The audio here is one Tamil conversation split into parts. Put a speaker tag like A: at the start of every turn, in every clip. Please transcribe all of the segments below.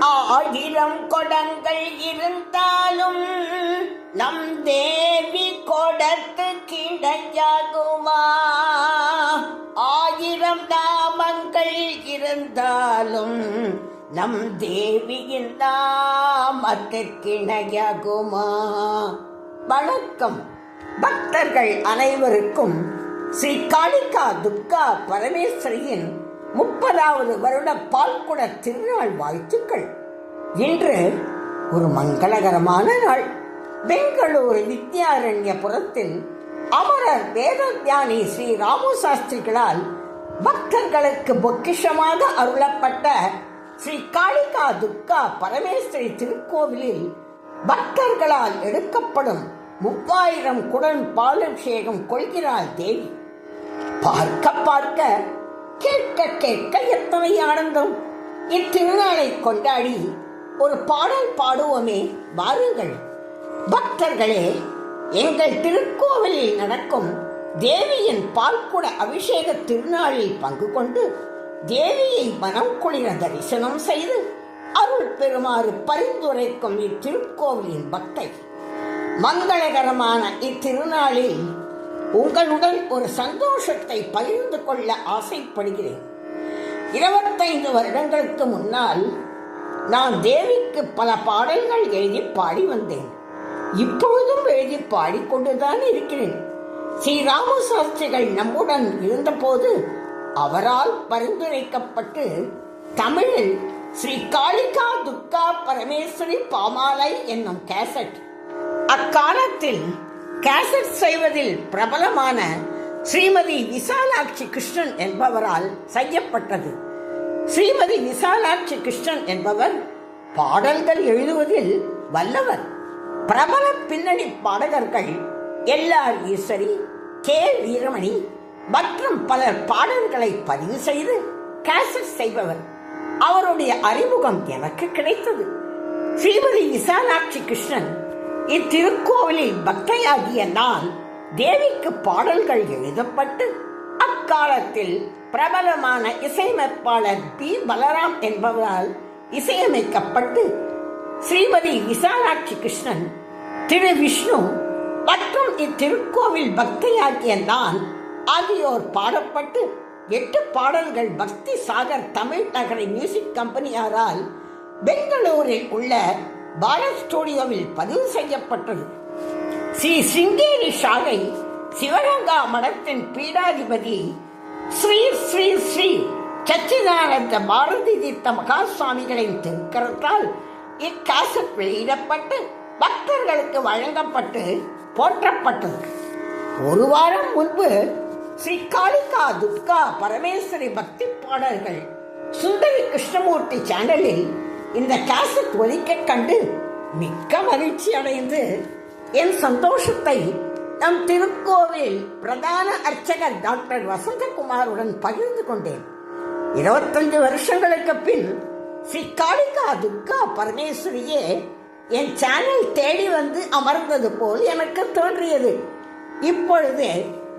A: ஆயிரம் கொடங்கள் இருந்தாலும் நம் தேவி கொடத்து கிடையாகுமா? ஆயிரம் நாமங்கள் இருந்தாலும் நம் தேவியின் நாமத்திற்கிணையாகுமா? வணக்கம் பக்தர்கள் அனைவருக்கும் ஸ்ரீ காளிகா துர்கா பரமேஸ்வரியின் 30வது வருட பால்குட திருநாள் வாழ்த்துக்கள். இன்று ஒரு மங்களகரமான நாள். பெங்களூரு வித்யாரண்யபுரத்தில் அமரர் வேதஞானி ஸ்ரீ ராமு சாஸ்திரிகளால் பக்தர்களுக்கு பொக்கிஷமாக அருளப்பட்ட ஸ்ரீ காளிகா துர்கா பரமேஸ்வரி திருக்கோவிலில் பக்தர்களால் எடுக்கப்படும் 3000 குடம் பாலாபிஷேகம் கொள்கிறாள் தேவி. பார்க்க பார்க்க கேட்க கேட்க எத்தனை ஆனந்தம்! இத்திருநாளை கொண்டாடி ஒரு பாடல் பாடுவோமே, வாருங்கள் பக்தர்களே. எங்கள் திருக்கோவிலில் நடக்கும் தேவியின் பால்குட அபிஷேக திருநாளில் பங்கு கொண்டு தேவியை மனம் குளிர தரிசனம் செய்து அருள் பெறுமாறு பரிந்துரைக்கும் இத்திருக்கோவிலின் பக்தை. மங்களகரமான இத்திருநாளில் உங்களுடன் ஒரு சந்தோஷத்தை பகிர்ந்து கொள்ள ஆசைப்படுகிறேன். 25 வருடங்களுக்கு முன்னால் நான் தேவிக்கு பல பாடல்கள் எழுதி பாடி வந்தேன். இப்பொழுதும் எழுதி பாடிக்கொண்டுதான் இருக்கிறேன். ஸ்ரீ ராமு சாஸ்திரிகள் நம்முடன் இருந்தபோது அவரால் பரிந்துரைக்கப்பட்டு தமிழில் ஸ்ரீ காளிகா துர்கா பரமேஸ்வரி பாமாலை என்னும் கேசட் அக்காலத்தில் கேசட் செய்வதில் பிரபலமான ஸ்ரீமதி விசாலாட்சி கிருஷ்ணன் என்பவரால் செய்யப்பட்டது. ஸ்ரீமதி விசாலாட்சி கிருஷ்ணன் என்பவர் பாடல்கள் எழுதுவதில் வல்லவர். பிரபல பின்னணி பாடகர்கள் எல்ஆர் ஈஸ்வரி, கே வீரமணி மற்றும் பலர் பாடல்களை பதிவு செய்து கேசட் செய்பவர். அவருடைய அறிமுகம் எனக்கு கிடைத்தது. ஸ்ரீமதி விசாலாட்சி கிருஷ்ணன் இத்திருக்கோவிலில் பக்தையாகிய நான் தேவிக்கு பாடல்கள் எழுதப்பட்டு அக்காலத்தில் பிரபலமான இசையமைப்பாளர் பி பலராம் என்பவரால் இசையமைக்கப்பட்டு ஸ்ரீமதி விசாலாட்சி கிருஷ்ணன், திரு விஷ்ணு மற்றும் இத்திருக்கோவில் பக்தையாகிய நான் ஆகியோர் பாடப்பட்டு 8 பாடல்கள் பக்தி சாகர் தமிழ் நகரை மியூசிக் கம்பெனியாரால் பெங்களூரில் உள்ள பாரத் ஸ்டுடியோவில் பதிவு செய்யப்பட்டது. ஸ்ரீ சிங்கேரி சாலை சிவகங்கா மடத்தின் பீடாதிபதி ஸ்ரீ ஸ்ரீ ஸ்ரீ சச்சிதானந்த பாரதி தீர்த்த மகா சுவாமிகளின் திருக்கரத்தால் இக்காசட் வெளியிடப்பட்டு பக்தர்களுக்கு வழங்கப்பட்டு போற்றப்பட்டது. ஒரு வாரம் முன்பு ஸ்ரீ காளிகா துர்கா பரமேஸ்வரி பக்தி பாடல்கள் சுந்தரி கிருஷ்ணமூர்த்தி சேனலில் இந்த கேசட் ஒலிக்க கண்டு மிக்க மகிழ்ச்சி அடைந்து என் சந்தோஷத்தை நம் திருக்கோவில் பிரதான அர்ச்சகர் டாக்டர் வசந்தகுமாருடன் பகிர்ந்து கொண்டேன். 25 வருஷங்களுக்கு பின் ஸ்ரீ காளிகா துர்கா பரமேஸ்வரியே என் சேனல் தேடி வந்து அமர்ந்தது போல் எனக்கு தோன்றியது. இப்பொழுது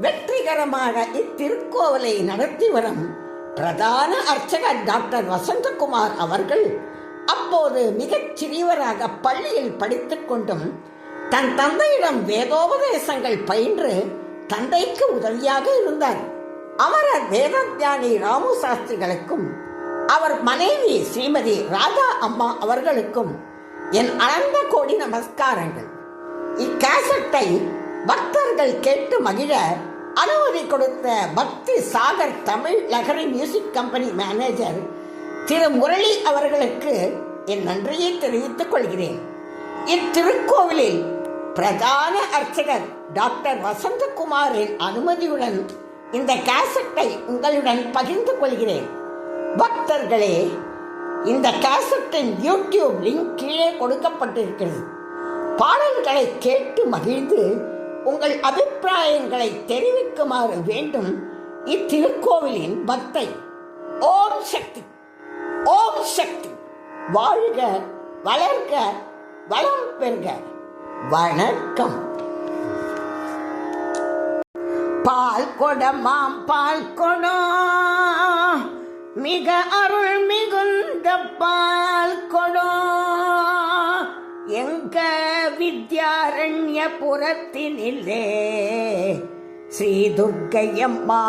A: வெற்றிகரமாக இத்திருக்கோவிலை நடத்தி வரும் பிரதான அர்ச்சகர் டாக்டர் வசந்தகுமார் அவர்கள் அப்போது மிகச் சிறியவராக பள்ளியில் படித்துக் கொண்டும் தன் தந்தையிடம் வேதோபதேசங்கள் பயின்று தந்தைக்கு உதவியாக இருந்தார். அமரர் வேதஞானி ராமு சாஸ்திரிகளுக்கும் அவர் மனைவி ஸ்ரீமதி ராதா அம்மா அவர்களுக்கும் என் அனந்த கோடி நமஸ்காரங்கள். இக்கேசட்டை பக்தர்கள் கேட்டு மகிழ அனுமதி கொடுத்த பக்தி சாகர் தமிழ் லகரி மியூசிக் கம்பெனி மேனேஜர் திரு முரளி அவர்களுக்கு என் நன்றியை தெரிவித்துக் கொள்கிறேன். இத்திருக்கோவிலில் பிரதான அர்ச்சகர் டாக்டர் வசந்தகுமாரின் அனுமதியுடன் இந்த கேசட்டை உங்களுடன் பகிர்ந்து கொள்கிறேன். பக்தர்களே, இந்த கேசட்டின் யூடியூப் லிங்க் கீழே கொடுக்கப்பட்டிருக்கிறது. பாடல்களை கேட்டு மகிழ்ந்து உங்கள் அபிப்பிராயங்களை தெரிவிக்குமாறு வேண்டும் இத்திருக்கோவிலின் பக்தை. ஓம் சக்தி, ஓம் சக்தி. வாழ்க, வளர்க, வளம் பெறுக. வணக்கம். பால் கொடமாம் பால் கொடம், மிக அருள் மிகுந்த பால் கொடம். புரத்தினிலே ஸ்ரீ துர்க்கையம்மா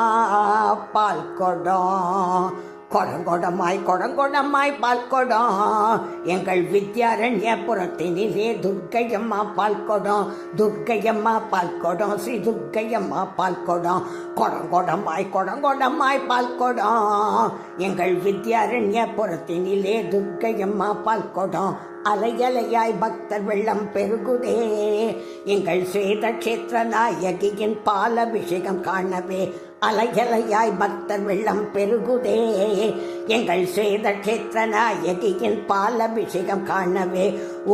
A: பால் கொடம் கொடங்கொடமாய் கொடங்கொடமாய் பால் கொடம் எங்கள் வித்யாரண்யபுரத்தினிலே துர்க்கையம்மா பால் கொடம் துர்க்கையம்மா பால் கொடம் ஸ்ரீ துர்க்கையம்மா பால் கொடம் கொடங்கொடமாய் கொடங்கொடமாய் பால் கொடம் எங்கள் வித்யாரண்யபுரத்தினிலே துர்க்கையம்மா பால் கொடம் அலையலையாய் பக்தர் வெள்ளம் பெருகுதே எங்கள் ஸ்வேத கஷேத்திர நாயகியின் பாலபிஷேகம் காணவே அலையலையாய் பக்தர் வெள்ளம் பெருகுதே எங்கள் ஸ்வேத கஷேத்திர நாயகியின் பாலபிஷேகம் காணவே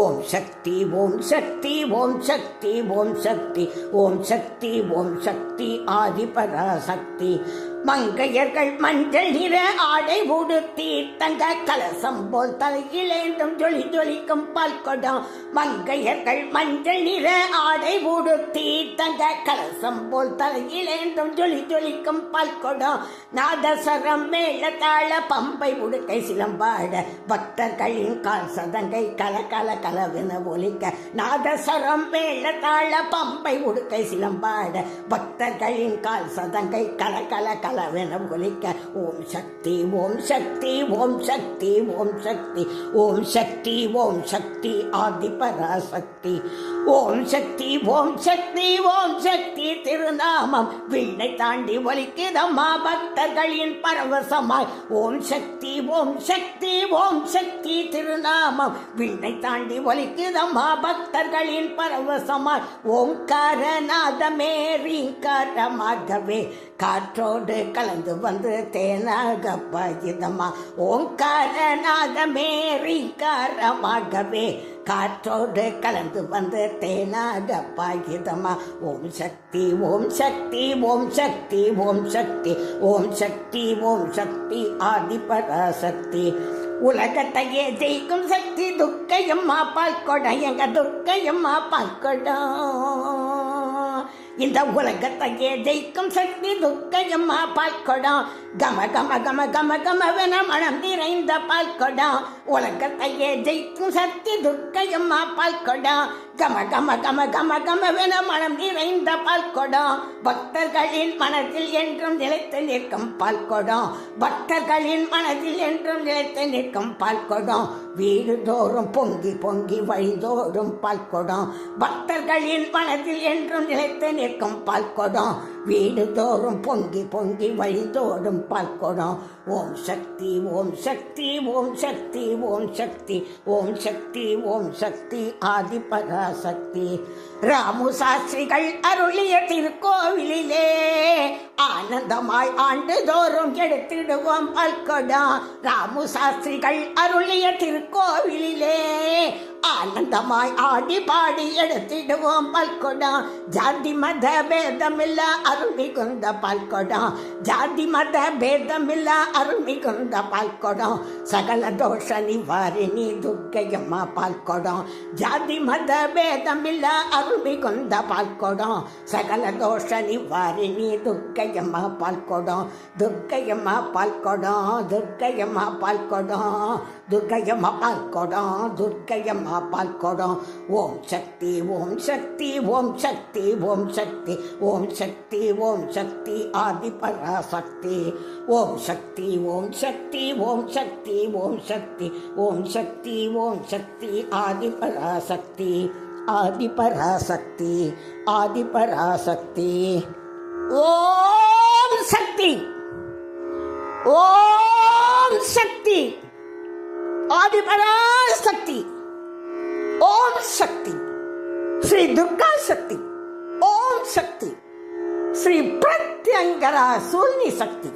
A: ஓம் சக்தி ஓம் சக்தி ஓம் சக்தி ஓம் சக்தி ஓம் சக்தி ஓம் சக்தி ஆதிபராசக்தி மங்கையர்கள் மஞ்சள் நிற ஆடை உடுத்தி தங்க கலசம் போல் தலையிலேந்தும் ஜொலி ஜொலிக்கும் பால் கொடம் மங்கையர்கள் மஞ்சள் நிற ஆடை உடுத்தி தங்க கலசம் போல் தலையிலேந்தும் ஜொலி ஜொலிக்கும் பால் கொடம் நாதசரம் மேல தாழ பம்பை உடுக்கை சிலம்பாட பக்தர்களின் கால் சதங்கை கல கல கலவென ஒலிக்க நாதசரம் மேல தாழ பம்பை உடுக்கை சிலம்பாட பக்தர்களின் கால் சதங்கை கல கல கலவென ஒலிக்க ஓம் சக்தி ஓம் சக்தி ஓம் சக்தி ஓம் சக்தி ஓம் சக்தி ஓம் சக்தி ஆதிபராசக்தி ஓம் சக்தி ஓம் சக்தி ஓம் சக்தி திருநாமம் விண்ணை தாண்டி ஒலிக்குதம்மா பக்தர்களின் பரவசமாய் ஓம் சக்தி ஓம் சக்தி ஓம் சக்தி திருநாமம் விண்ணை தாண்டி ஒலிக்குதம்மா பக்தர்களின் பரவசமாய் ஓங்காரநாதமே ரீங்காரமாகவே காற்றோடு கலந்து வந்து தேனாக பாயுதம்மா ஓங்காரநாதமே ரீங்காரமாகவே காற்றோடு கலந்து வந்து தேனாக பாயுதம்மா ஓம் சக்தி ஓம் சக்தி ஓம் சக்தி ஓம் சக்தி ஓம் சக்தி ஓம் சக்தி ஆதிபராசக்தி உலகத்தையே ஜெயிக்கும் சக்தி துர்க்கையம்மா பால் கொடம் எங்க துர்க்கையம்மா பால் கொடம் இந்த உலகத்தையே ஜெயிக்கும் சக்தி துர்க்கையம்மா பால் கொடம் கம கம கம கம கமவென மனம் நிறைந்த பால் கொடம் உலகத்தையே ஜெயிக்கும் சக்தி துர்க்கையம்மா பால் கொடம் கம கம கம கம கமவென மனம் நிறைந்த பால் கொடம் பக்தர்களின் மனதில் என்றும் நிலைத்து நிற்கும் பால் கொடம் பக்தர்களின் மனதில் என்றும் நிலைத்து நிற்கும் பால் கொடம் வீடு தோறும் பொங்கி பொங்கி வழிதோறும் பால் கொடம் பக்தர்களின் மனதில் என்றும் நிலைத்து நிற்கும் பால் கொடம் வீடு தோறும் பொங்கி பொங்கி வழிதோறும் பால் கொடம் ஓம் சக்தி ஓம் சக்தி ஓம் சக்தி ஓம் சக்தி ஓம் சக்தி ஓம் சக்தி ஆதிபராசக்தி ராமு சாஸ்திரிகள் அருளிய திருக்கோவிலிலே ஆனந்தமாய் ஆண்டுதோறும் எடுத்திடுவோம் பால் கொடம் ராமு சாஸ்திரிகள் அருளிய திருக்கோவிலிலே ஆனந்தமாய் ஆடி பாடி எடுத்திடுவோம் பால் கொடம் ஜாதி மத பேதமில்ல அருள் மிகுந்த பால் கொடம் ஜாதி மத பேதமில்ல அருள் மிகுந்த பால் கொடம் சகல தோஷ நிவாரிணி துர்க்கையம்மா பால் கொடம் ஜாதி மத பேதமில்ல அருள் மிகுந்த பால் கொடம் சகல தோஷ நிவாரிணி துர்க்கையம்மா பால் கொடம் துர்க்கையம்மா பால் கொடம் துர்க்கையம்மா பால் கொடம் துர்க்கையம்மா பால் கொடம் துர்க்கையம்மா பால் கொடம் ஓம் சக்தி ஓம் சக்தி ஓம் சக்தி ஓம் சக்தி ஓம் சக்தி ஓம் சக்தி ஆதிபராசக்தி ஓம் சக்தி ஓம் சக்தி ஓம் சக்தி ஓம் சக்தி ஓம் சக்தி ஓம் சக்தி ஆதிபராசக்தி ஆதிபராசக்தி ஆதிபராசக்தி ஓம் சக்தி ஓம் சக்தி ஆதிபராசக்தி ஓம் சக்தி ஸ்ரீ துர்கா சக்தி ஓம் சக்தி ஸ்ரீ பிரத்யங்கரா சூல்னி சக்தி